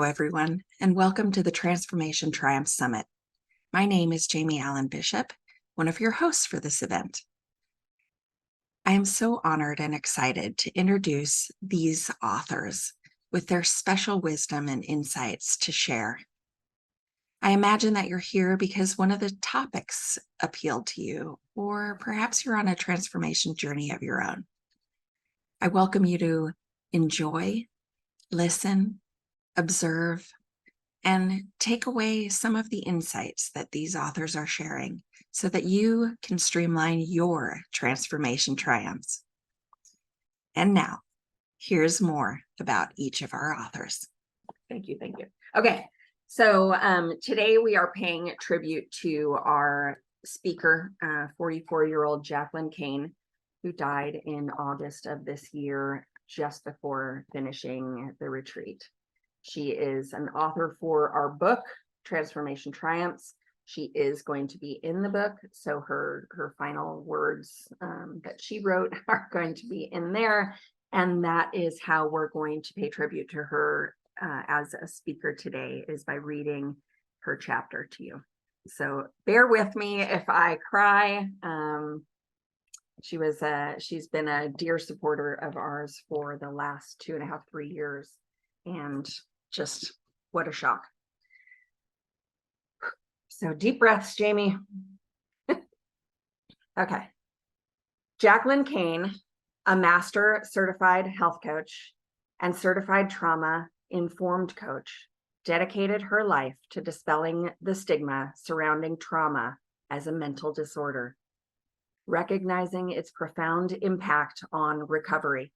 everyone, and welcome to the Transformation Triumph Summit. My name is Jamie Allen Bishop, one of your hosts for this event. I am so honored and excited to introduce these authors with their special wisdom and insights to share. I imagine that you're here because one of the topics appealed to you, or perhaps you're on a transformation journey of your own. I welcome you to enjoy, listen, observe, and take away some of the insights that these authors are sharing so that you can streamline your transformation triumphs. And now, here's more about each of our authors. Thank you. Okay, so today we are paying tribute to our speaker, 44-year-old Jaclyn Kane, who died in August of this year, just before finishing the retreat. She is an author for our book, Transformation Triumphs. She is going to be in the book, so her final words that she wrote are going to be in there, and that is how we're going to pay tribute to her as a speaker today, is by reading her chapter to you. So bear with me if I cry. She's been a dear supporter of ours for the last 2.5, 3 years, and just what a shock. So deep breaths, Jamie. Okay. Jaclyn Kane, a master certified health coach and certified trauma-informed coach, dedicated her life to dispelling the stigma surrounding trauma as a mental disorder, recognizing its profound impact on recovery.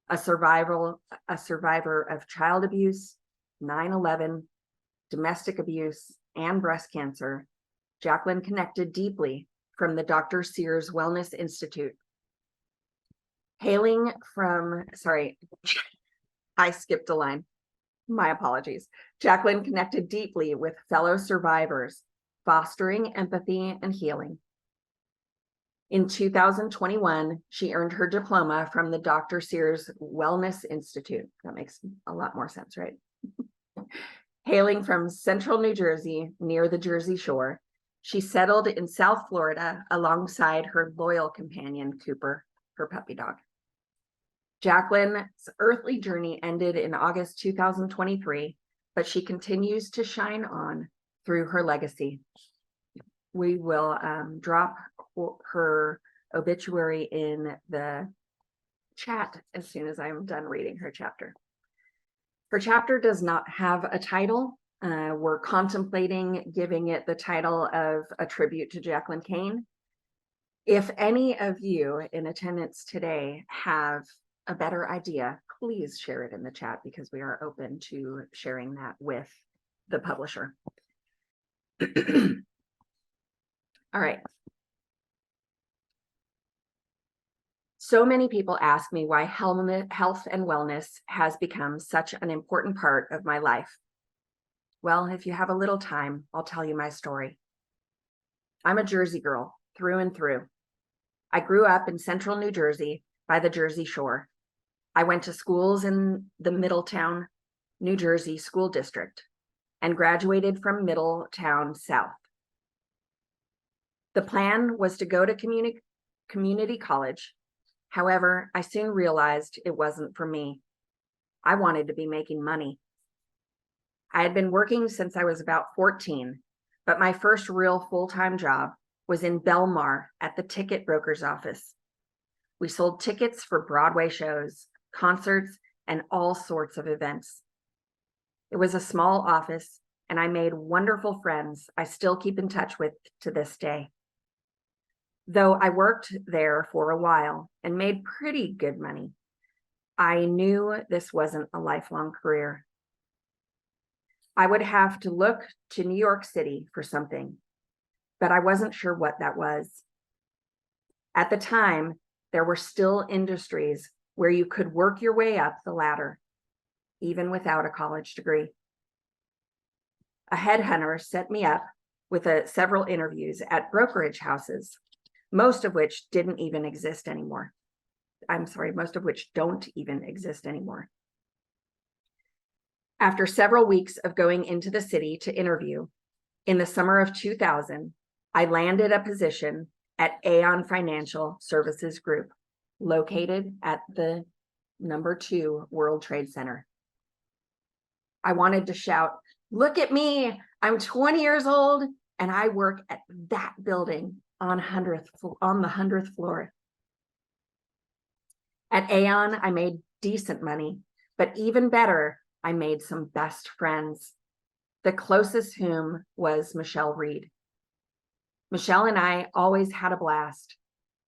A survivor of child abuse, 9/11, domestic abuse, and breast cancer, Jaclyn connected deeply from the Dr. Sears Wellness Institute. Hailing from, I skipped a line. My apologies. Jaclyn connected deeply with fellow survivors, fostering empathy and healing. In 2021, she earned her diploma from the Dr. Sears Wellness Institute. That makes a lot more sense, right? Hailing from central New Jersey, near the Jersey Shore, she settled in South Florida alongside her loyal companion, Cooper, her puppy dog. Jaclyn's earthly journey ended in August 2023, but she continues to shine on through her legacy. We will drop her obituary in the chat as soon as I'm done reading her chapter. Her chapter does not have a title. We're contemplating giving it the title of A Tribute to Jaclyn Kane. If any of you in attendance today have a better idea, please share it in the chat, because we are open to sharing that with the publisher. All right. So many people ask me why health and wellness has become such an important part of my life. Well, if you have a little time, I'll tell you my story. I'm a Jersey girl through and through. I grew up in central New Jersey by the Jersey Shore. I went to schools in the Middletown, New Jersey school district and graduated from Middletown South. The plan was to go to community college. However, I soon realized it wasn't for me. I wanted to be making money. I had been working since I was about 14, but my first real full-time job was in Belmar at the ticket broker's office. We sold tickets for Broadway shows, concerts, and all sorts of events. It was a small office, and I made wonderful friends I still keep in touch with to this day. Though I worked there for a while and made pretty good money, I knew this wasn't a lifelong career. I would have to look to New York City for something, but I wasn't sure what that was. At the time, there were still industries where you could work your way up the ladder, even without a college degree. A headhunter set me up with several interviews at brokerage houses, most of which didn't even exist anymore. Most of which don't even exist anymore. After several weeks of going into the city to interview, in the summer of 2000, I landed a position at Aon Financial Services Group, located at the #2 World Trade Center. I wanted to shout, "Look at me, I'm 20 years old and I work at that building on the 100th floor." At Aon, I made decent money, but even better, I made some best friends, the closest whom was Michelle Reed. Michelle and I always had a blast.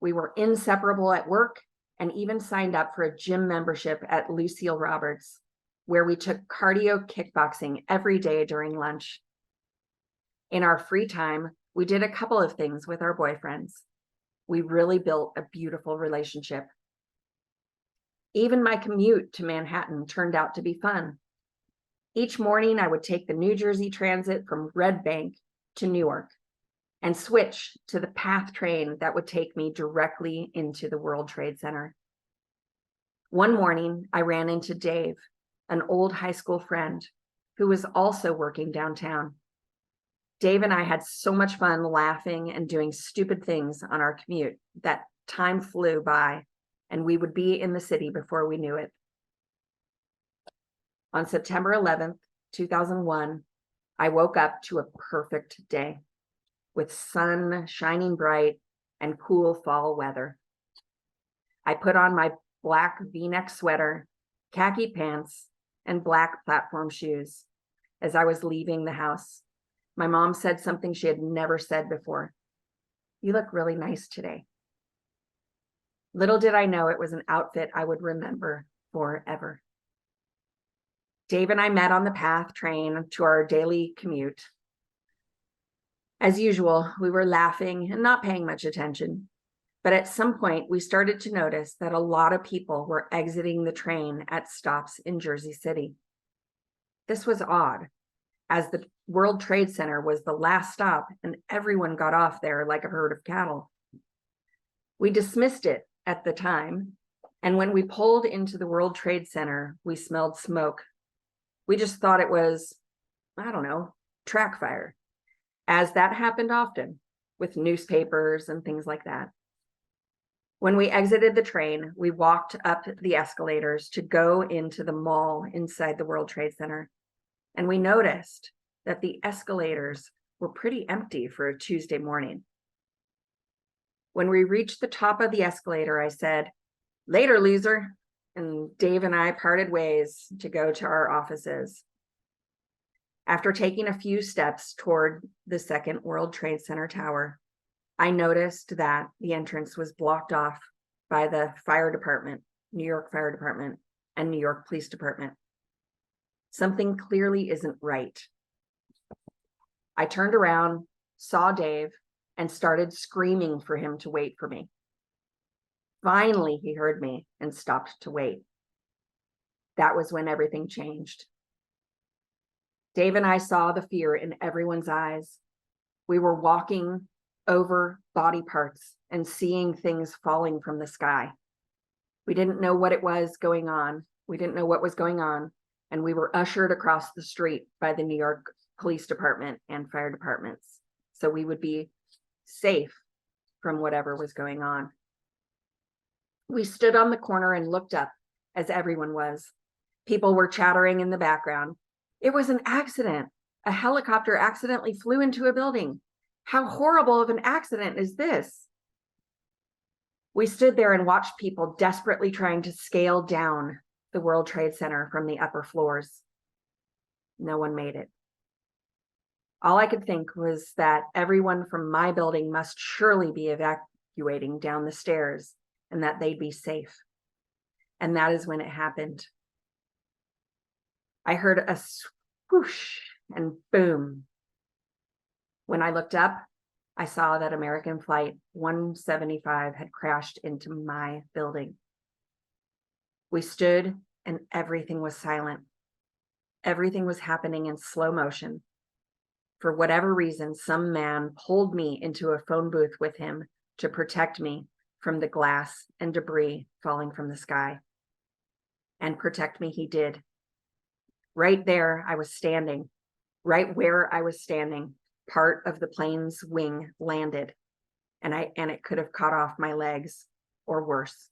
We were inseparable at work and even signed up for a gym membership at Lucille Roberts, where we took cardio kickboxing every day during lunch. In our free time, we did a couple of things with our boyfriends. We really built a beautiful relationship. Even my commute to Manhattan turned out to be fun. Each morning, I would take the New Jersey Transit from Red Bank to Newark and switch to the PATH train that would take me directly into the World Trade Center. One morning, I ran into Dave, an old high school friend who was also working downtown. Dave and I had so much fun laughing and doing stupid things on our commute that time flew by, and we would be in the city before we knew it. On September 11th, 2001, I woke up to a perfect day with sun shining bright and cool fall weather. I put on my black V-neck sweater, khaki pants, and black platform shoes as I was leaving the house. My mom said something she had never said before. "You look really nice today." Little did I know it was an outfit I would remember forever. Dave and I met on the PATH train to our daily commute. As usual, we were laughing and not paying much attention. But at some point, we started to notice that a lot of people were exiting the train at stops in Jersey City. This was odd, as the World Trade Center was the last stop and everyone got off there like a herd of cattle. We dismissed it at the time, and when we pulled into the World Trade Center, we smelled smoke. We just thought it was, track fire, as that happened often with newspapers and things like that. When we exited the train, we walked up the escalators to go into the mall inside the World Trade Center, and we noticed that the escalators were pretty empty for a Tuesday morning. When we reached the top of the escalator, I said, "Later, loser," and Dave and I parted ways to go to our offices. After taking a few steps toward the second World Trade Center tower, I noticed that the entrance was blocked off by the fire department, New York Fire Department, and New York Police Department. Something clearly isn't right. I turned around, saw Dave, and started screaming for him to wait for me. Finally, he heard me and stopped to wait. That was when everything changed. Dave and I saw the fear in everyone's eyes. We were walking over body parts and seeing things falling from the sky. We didn't know what it was going on. We didn't know what was going on. And we were ushered across the street by the New York Police Department and fire departments, so we would be safe from whatever was going on. We stood on the corner and looked up, as everyone was. People were chattering in the background. It was an accident. A helicopter accidentally flew into a building. How horrible of an accident is this? We stood there and watched people desperately trying to scale down the World Trade Center from the upper floors. No one made it. All I could think was that everyone from my building must surely be evacuating down the stairs and that they'd be safe. And that is when it happened. I heard a swoosh and boom. When I looked up, I saw that American Flight 175 had crashed into my building. We stood and everything was silent. Everything was happening in slow motion. For whatever reason, some man pulled me into a phone booth with him to protect me from the glass and debris falling from the sky. And protect me he did. Right there, I was standing. Right where I was standing, part of the plane's wing landed, and it could have cut off my legs or worse.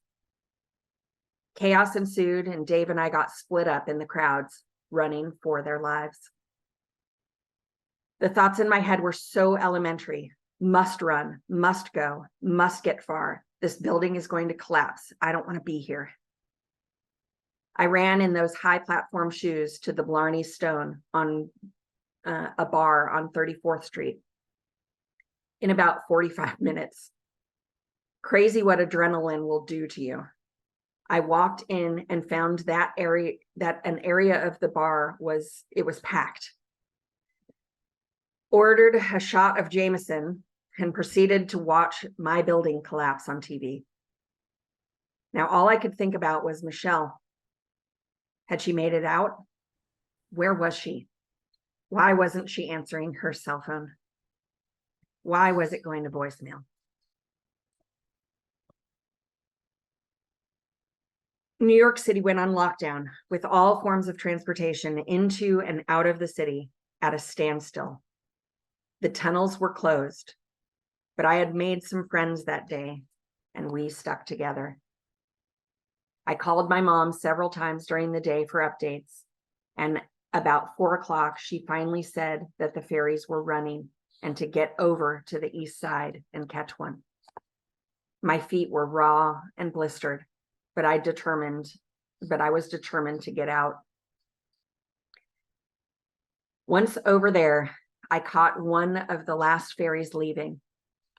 Chaos ensued, and Dave and I got split up in the crowds, running for their lives. The thoughts in my head were so elementary. Must run, must go, must get far. This building is going to collapse. I don't want to be here. I ran in those high platform shoes to the Blarney Stone on a bar on 34th Street in about 45 minutes. Crazy what adrenaline will do to you. I walked in and found that an area of the bar was packed. Ordered a shot of Jameson and proceeded to watch my building collapse on TV. Now, all I could think about was Michelle. Had she made it out? Where was she? Why wasn't she answering her cell phone? Why was it going to voicemail? New York City went on lockdown with all forms of transportation into and out of the city at a standstill. The tunnels were closed, but I had made some friends that day, and we stuck together. I called my mom several times during the day for updates, and about 4 o'clock, she finally said that the ferries were running and to get over to the east side and catch one. My feet were raw and blistered, but I was determined to get out. Once over there, I caught one of the last ferries leaving.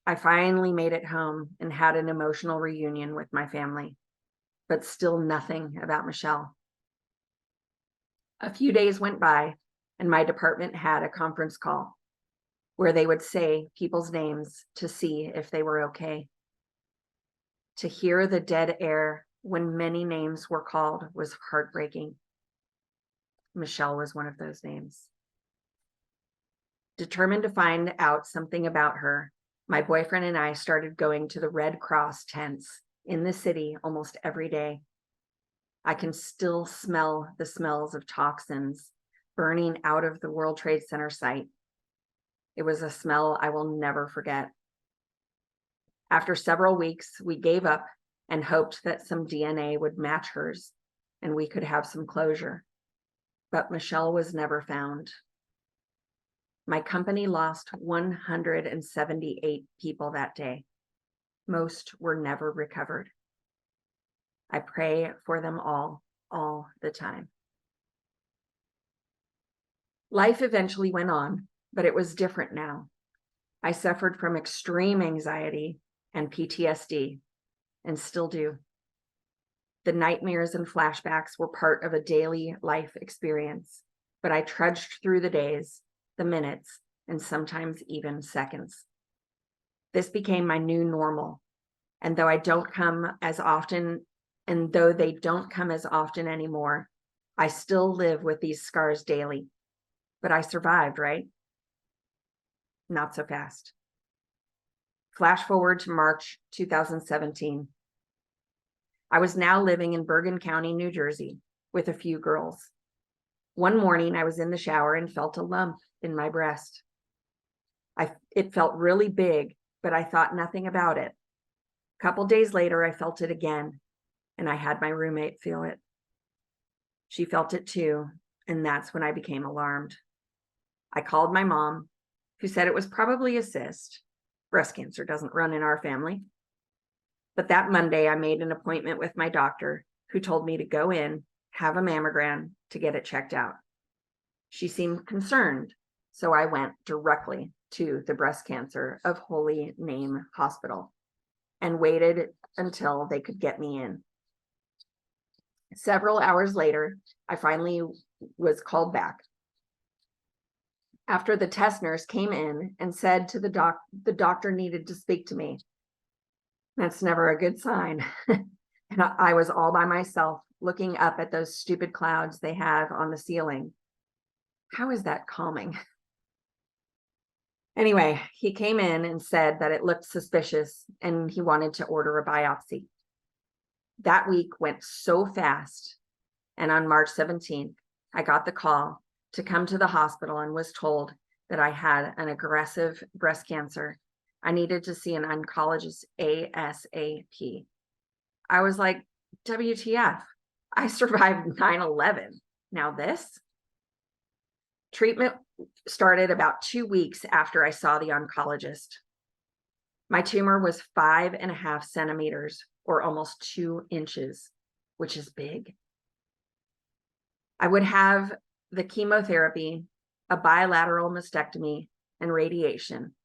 I finally made it home and had an emotional reunion with my family, but still nothing about Michelle. A few days went by, and my department had a conference call where they would say people's names to see if they were okay. To hear the dead air when many names were called was heartbreaking. Michelle was one of those names. Determined to find out something about her, my boyfriend and I started going to the Red Cross tents in the city almost every day. I can still smell the smells of toxins burning out of the World Trade Center site. It was a smell I will never forget. After several weeks, we gave up and hoped that some DNA would match hers and we could have some closure. But Michelle was never found. My company lost 178 people that day. Most were never recovered. I pray for them all the time. Life eventually went on, but it was different now. I suffered from extreme anxiety and PTSD, and still do. The nightmares and flashbacks were part of a daily life experience, but I trudged through the days, the minutes, and sometimes even seconds. This became my new normal, and though they don't come as often anymore, I still live with these scars daily. But I survived, right? Not so fast. Flash forward to March 2017. I was now living in Bergen County, New Jersey, with a few girls. One morning, I was in the shower and felt a lump in my breast. It felt really big, but I thought nothing about it. A couple days later, I felt it again, and I had my roommate feel it. She felt it too, and that's when I became alarmed. I called my mom, who said it was probably a cyst. Breast cancer doesn't run in our family. But that Monday, I made an appointment with my doctor, who told me to go in, have a mammogram to get it checked out. She seemed concerned, so I went directly to the breast cancer of Holy Name Hospital and waited until they could get me in. Several hours later, I finally was called back. After the test nurse came in and said to the doctor needed to speak to me. That's never a good sign. And I was all by myself looking up at those stupid clouds they have on the ceiling. How is that calming? Anyway, he came in and said that it looked suspicious and he wanted to order a biopsy. That week went so fast. And on March 17th, I got the call to come to the hospital and was told that I had an aggressive breast cancer. I needed to see an oncologist ASAP. I was like, WTF? I survived 9/11. Now this? Treatment started about 2 weeks after I saw the oncologist. My tumor was 5.5 centimeters, or almost 2 inches, which is big. I would have the chemotherapy, a bilateral mastectomy, and radiation.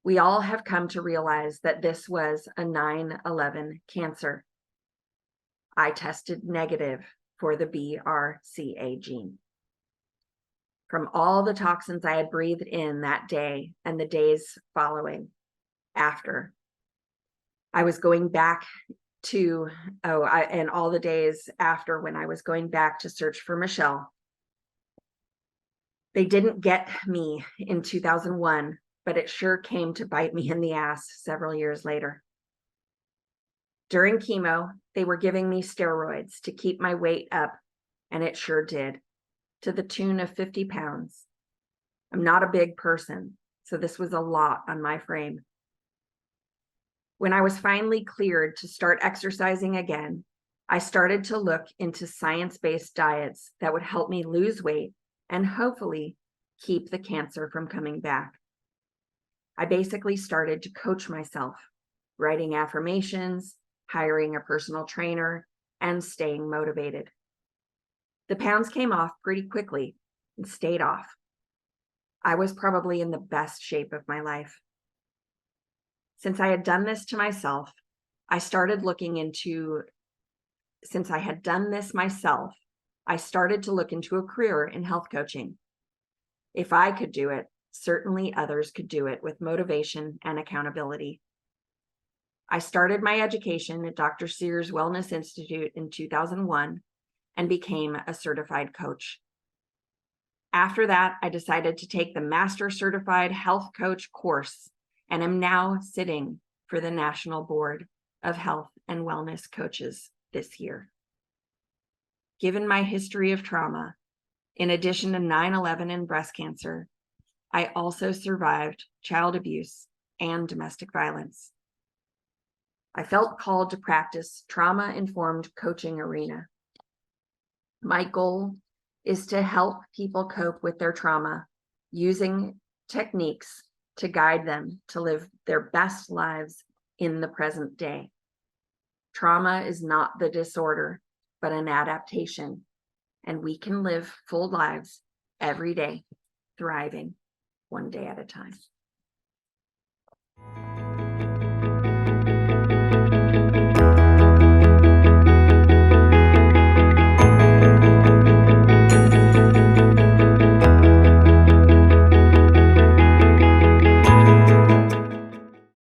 We all have come to realize that this was a 9/11 cancer. I tested negative for the BRCA gene. From all the toxins I had breathed in that day and the days following after, I was going back to, and all the days after when I was going back to search for Michelle. They didn't get me in 2001, but it sure came to bite me in the ass several years later. During chemo, they were giving me steroids to keep my weight up, and it sure did, to the tune of 50 pounds. I'm not a big person, so this was a lot on my frame. When I was finally cleared to start exercising again, I started to look into science-based diets that would help me lose weight and hopefully keep the cancer from coming back. I basically started to coach myself, writing affirmations, hiring a personal trainer, and staying motivated. The pounds came off pretty quickly and stayed off. I was probably in the best shape of my life. Since I had done this to myself, I started to look into a career in health coaching. If I could do it, certainly others could do it with motivation and accountability. I started my education at Dr. Sears Wellness Institute in 2001 and became a certified coach. After that, I decided to take the Master Certified Health Coach course and am now sitting for the National Board of Health and Wellness Coaches this year. Given my history of trauma, in addition to 9/11 and breast cancer, I also survived child abuse and domestic violence. I felt called to practice trauma-informed coaching arena. My goal is to help people cope with their trauma using techniques to guide them to live their best lives in the present day. Trauma is not the disorder, but an adaptation, and we can live full lives every day, thriving one day at a time.